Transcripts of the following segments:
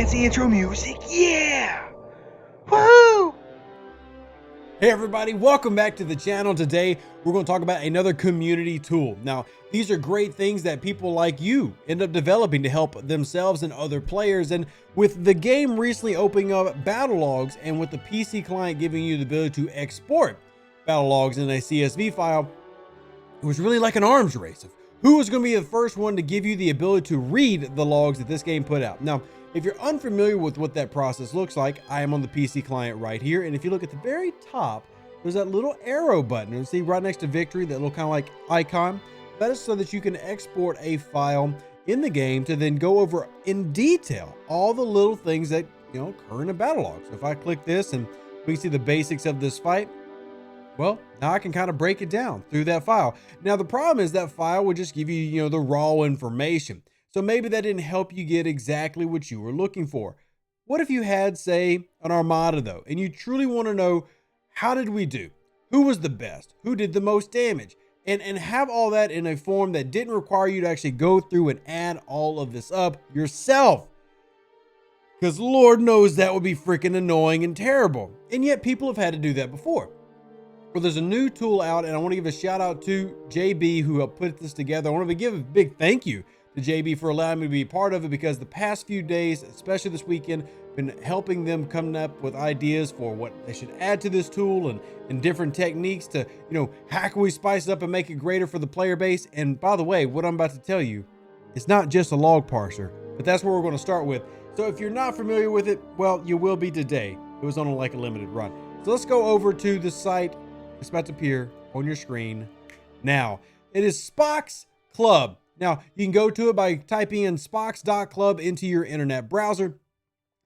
fancy intro music. Yeah! Woohoo! Hey everybody, welcome back to the channel. Today we're going to talk about another community tool. Now, these are great things that people like you end up developing to help themselves and other players. And with the game recently opening up battlelogs, and with the PC client giving you the ability to export battlelogs in a CSV file, it was really like an arms race of who was going to be the first one to give you the ability to read the logs that this game put out. Now, if you're unfamiliar with what that process looks like, I am on the PC client right here. And if you look at the very top, there's that little arrow button. And see right next to victory, that little kind of like icon. That is so that you can export a file in the game to then go over in detail all the little things that, occur in a battle log. So if I click this and we can see the basics of this fight, well, now I can kind of break it down through that file. Now, the problem is that file would just give you, the raw information. So maybe that didn't help you get exactly what you were looking for. What if you had, say, an armada though, and you truly want to know, how did we do? Who was the best? Who did the most damage? And have all that in a form that didn't require you to actually go through and add all of this up yourself. Because Lord knows that would be freaking annoying and terrible. And yet people have had to do that before. Well, there's a new tool out, and I want to give a shout out to JB who helped put this together. I want to give a big thank you to JB for allowing me to be a part of it, because the past few days, especially this weekend, been helping them come up with ideas for what they should add to this tool and different techniques to, how can we spice it up and make it greater for the player base. And by the way, what I'm about to tell you, it's not just a log parser, but that's where we're going to start with. So if you're not familiar with it, well, you will be today. It was on like a limited run. So let's go over to the site. It's about to appear on your screen now. It is Spock's Club. Now, you can go to it by typing in spocks.club into your internet browser.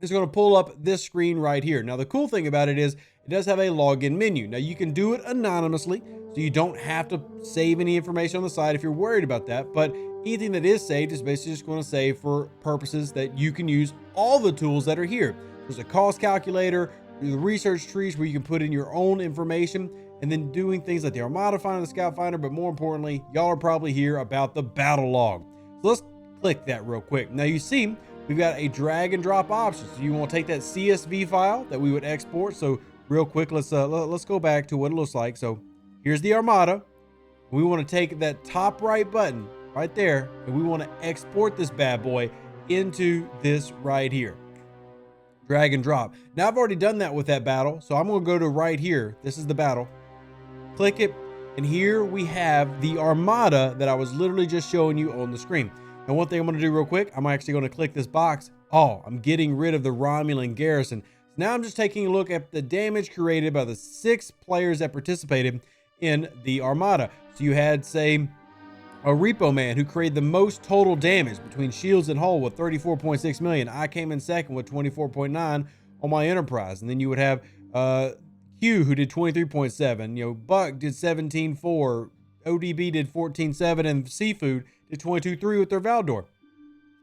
It's going to pull up this screen right here. Now, the cool thing about it is it does have a login menu. Now, you can do it anonymously, so you don't have to save any information on the site if you're worried about that. But anything that is saved is basically just going to save for purposes that you can use all the tools that are here. There's a cost calculator, the research trees where you can put in your own information, and then doing things like the Armada Finder, the Scout Finder, but more importantly, y'all are probably here about the battle log. So let's click that real quick. Now you see, we've got a drag and drop option. So you want to take that CSV file that we would export. So real quick, let's go back to what it looks like. So here's the Armada. We want to take that top right button right there, and we want to export this bad boy into this right here. Drag and drop. Now I've already done that with that battle. So I'm going to go to right here. This is the battle. Click it, and here we have the Armada that I was literally just showing you on the screen. Now, one thing I'm going to do real quick, I'm actually going to click this box. Oh, I'm getting rid of the Romulan garrison. So now I'm just taking a look at the damage created by the 6 players that participated in the Armada. So you had, say, a Repo Man who created the most total damage between shields and hull with 34.6 million. I came in second with 24.9 on my Enterprise. And then you would have Q, who did 23.7, Buck did 17.4, ODB did 14.7, and Seafood did 22.3 with their Valdor.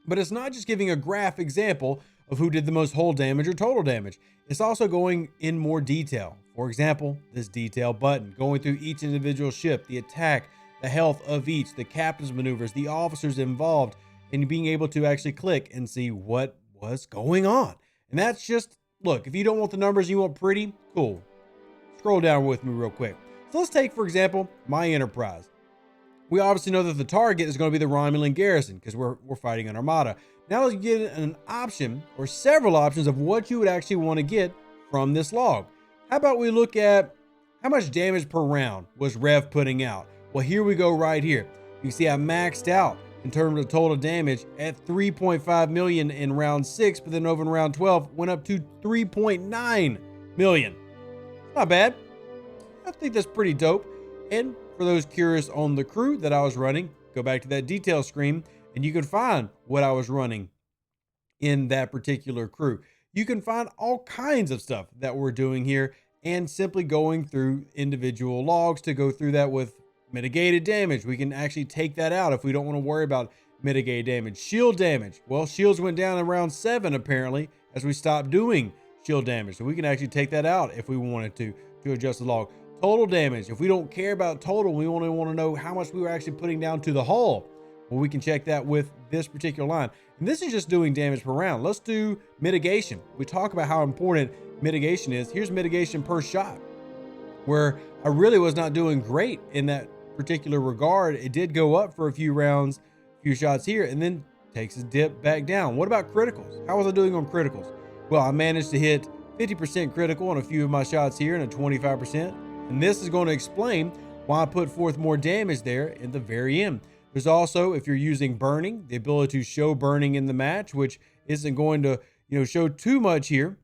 But it's not just giving a graph example of who did the most hull damage or total damage. It's also going in more detail. For example, this detail button, going through each individual ship, the attack, the health of each, the captain's maneuvers, the officers involved, and being able to actually click and see what was going on. And that's just, look, if you don't want the numbers, you want pretty, cool. Scroll down with me real quick. So let's take, for example, my Enterprise. We obviously know that the target is going to be the Romulan garrison because we're fighting an Armada. Now let's get an option or several options of what you would actually want to get from this log. How about we look at how much damage per round was Rev putting out? Well, here we go right here. You can see I maxed out in terms of total damage at 3.5 million in round 6, but then over in round 12 went up to 3.9 million. Not bad. I think that's pretty dope. And for those curious on the crew that I was running, go back to that detail screen and you can find what I was running in that particular crew. You can find all kinds of stuff that we're doing here, and simply going through individual logs to go through that with mitigated damage. We can actually take that out if we don't want to worry about mitigated damage. Shield damage. Well, shields went down in round 7 apparently as we stopped doing shield damage. So we can actually take that out if we wanted to adjust the log. Total damage. If we don't care about total, we only want to know how much we were actually putting down to the hull. Well, we can check that with this particular line. And this is just doing damage per round. Let's do mitigation. We talk about how important mitigation is. Here's mitigation per shot, where I really was not doing great in that particular regard. It did go up for a few rounds, a few shots here, and then takes a dip back down. What about criticals? How was I doing on criticals? Well, I managed to hit 50% critical on a few of my shots here and a 25%. And this is going to explain why I put forth more damage there in the very end. There's also, if you're using burning, the ability to show burning in the match, which isn't going to, show too much here.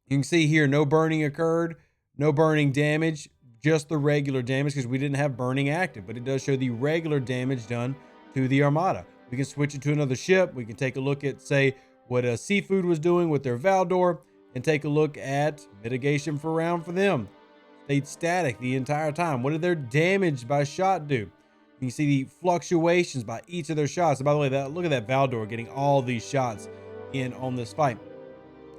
You can see here, no burning occurred, no burning damage, just the regular damage because we didn't have burning active, but it does show the regular damage done to the Armada. We can switch it to another ship. We can take a look at, say, what Seafood was doing with their Valdor and take a look at mitigation for round for them. Stayed static the entire time. What did their damage by shot do? You can see the fluctuations by each of their shots. And by the way, look at that Valdor getting all these shots in on this fight.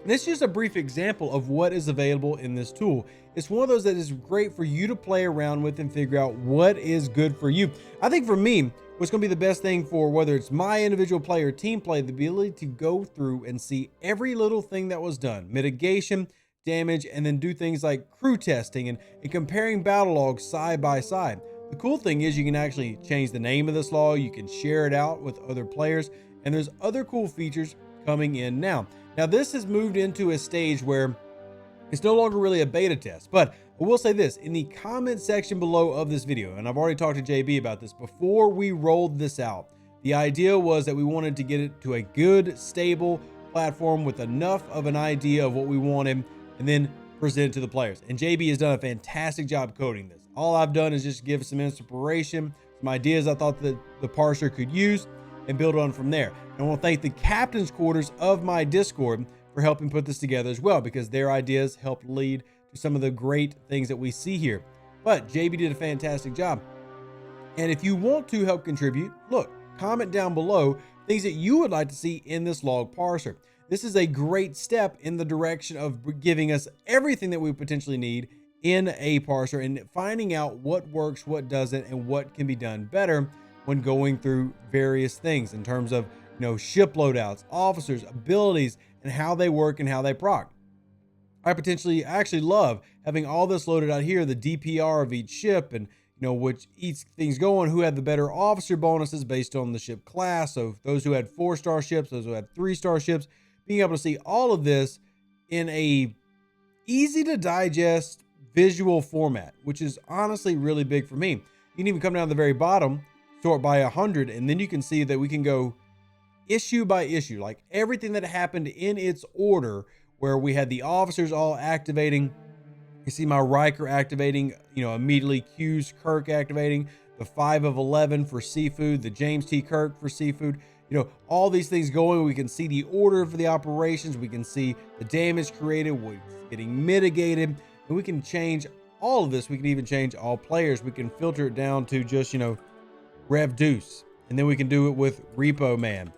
And this is just a brief example of what is available in this tool. It's one of those that is great for you to play around with and figure out what is good for you. I think for me, what's going to be the best thing for whether it's my individual play or team play, the ability to go through and see every little thing that was done, mitigation, damage, and then do things like crew testing and comparing battle logs side by side. The cool thing is you can actually change the name of this log. You can share it out with other players, and there's other cool features coming in now. Now this has moved into a stage where it's no longer really a beta test, but I will say this in the comment section below of this video, and I've already talked to JB about this before we rolled this out. The idea was that we wanted to get it to a good, stable platform with enough of an idea of what we wanted and then present it to the players. And JB has done a fantastic job coding this. All I've done is just give some inspiration, some ideas I thought that the parser could use and build on from there. And I want to thank the captain's quarters of my Discord for helping put this together as well, because their ideas helped lead to some of the great things that we see here. But JB did a fantastic job. And if you want to help contribute, look, comment down below things that you would like to see in this log parser. This is a great step in the direction of giving us everything that we potentially need in a parser and finding out what works, what doesn't, and what can be done better when going through various things in terms of, ship loadouts, officers, abilities, and how they work and how they proc. I actually love having all this loaded out here, the DPR of each ship and, which each thing's going, who had the better officer bonuses based on the ship class. So those who had 4-star ships, those who had 3-star ships, being able to see all of this in a easy to digest visual format, which is honestly really big for me. You can even come down to the very bottom, sort by 100, and then you can see that we can go issue by issue, like everything that happened in its order, where we had the officers all activating. You see my Riker activating, immediately Q's Kirk activating, the 5 of 11 for Seafood, the James T. Kirk for Seafood, all these things going. We can see the order for the operations. We can see the damage created, what's getting mitigated, and we can change all of this. We can even change all players. We can filter it down to just, Rev Deuce, and then we can do it with Repo Man.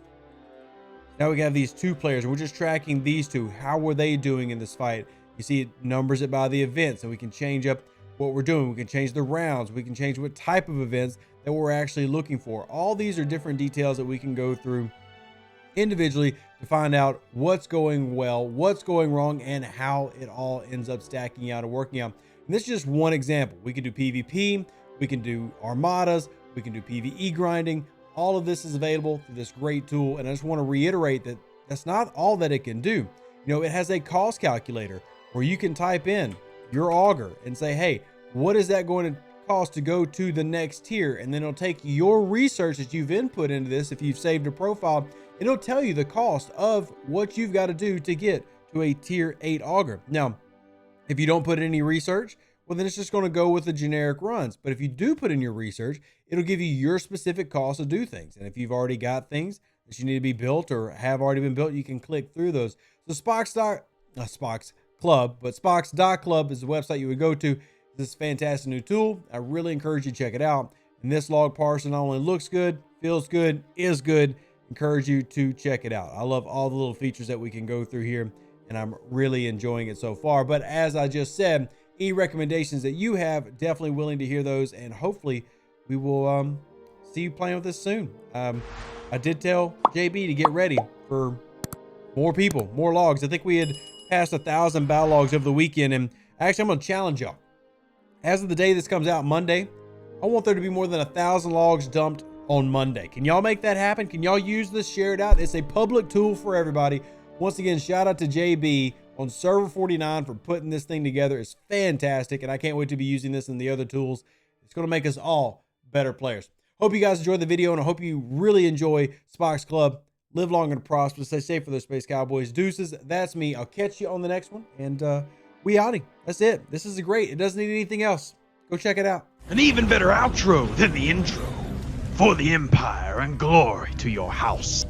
Now we have these 2 players, and we're just tracking these 2. How were they doing in this fight? You see it numbers it by the events, and we can change up what we're doing. We can change the rounds. We can change what type of events that we're actually looking for. All these are different details that we can go through individually to find out what's going well, what's going wrong, and how it all ends up stacking out and working out. And this is just one example. We can do PvP, we can do armadas, we can do PvE grinding. All of this is available through this great tool. And I just want to reiterate that that's not all that it can do. It has a cost calculator where you can type in your auger and say, hey, what is that going to cost to go to the next tier? And then it'll take your research that you've input into this. If you've saved a profile, it'll tell you the cost of what you've got to do to get to a tier 8 auger. Now, if you don't put any research, well, then it's just going to go with the generic runs. But if you do put in your research, it'll give you your specific cost to do things. And if you've already got things that you need to be built or have already been built, you can click through those. So Spock's Club is the website you would go to. This fantastic new tool. I really encourage you to check it out. And this log parser not only looks good, feels good, is good. Encourage you to check it out. I love all the little features that we can go through here, and I'm really enjoying it so far. But as I just said, any recommendations that you have, definitely willing to hear those, and hopefully we will see you playing with this soon. I did tell JB to get ready for more people, more logs. I think we had passed 1,000 battle logs over the weekend, and actually I'm gonna challenge y'all. As of the day this comes out, Monday, I want there to be more than 1,000 logs dumped on Monday. Can y'all make that happen? Can y'all use this, share it out? It's a public tool for everybody. Once again, shout out to JB on server 49 for putting this thing together. It's fantastic, and I can't wait to be using this and the other tools. It's gonna make us all better players. Hope you guys enjoyed the video, and I hope you really enjoy Spock's Club. Live long and prosper. Stay safe for those Space Cowboys. Deuces, that's me. I'll catch you on the next one, and we outie. That's it. This is great. It doesn't need anything else. Go check it out. An even better outro than the intro. For the Empire and glory to your house.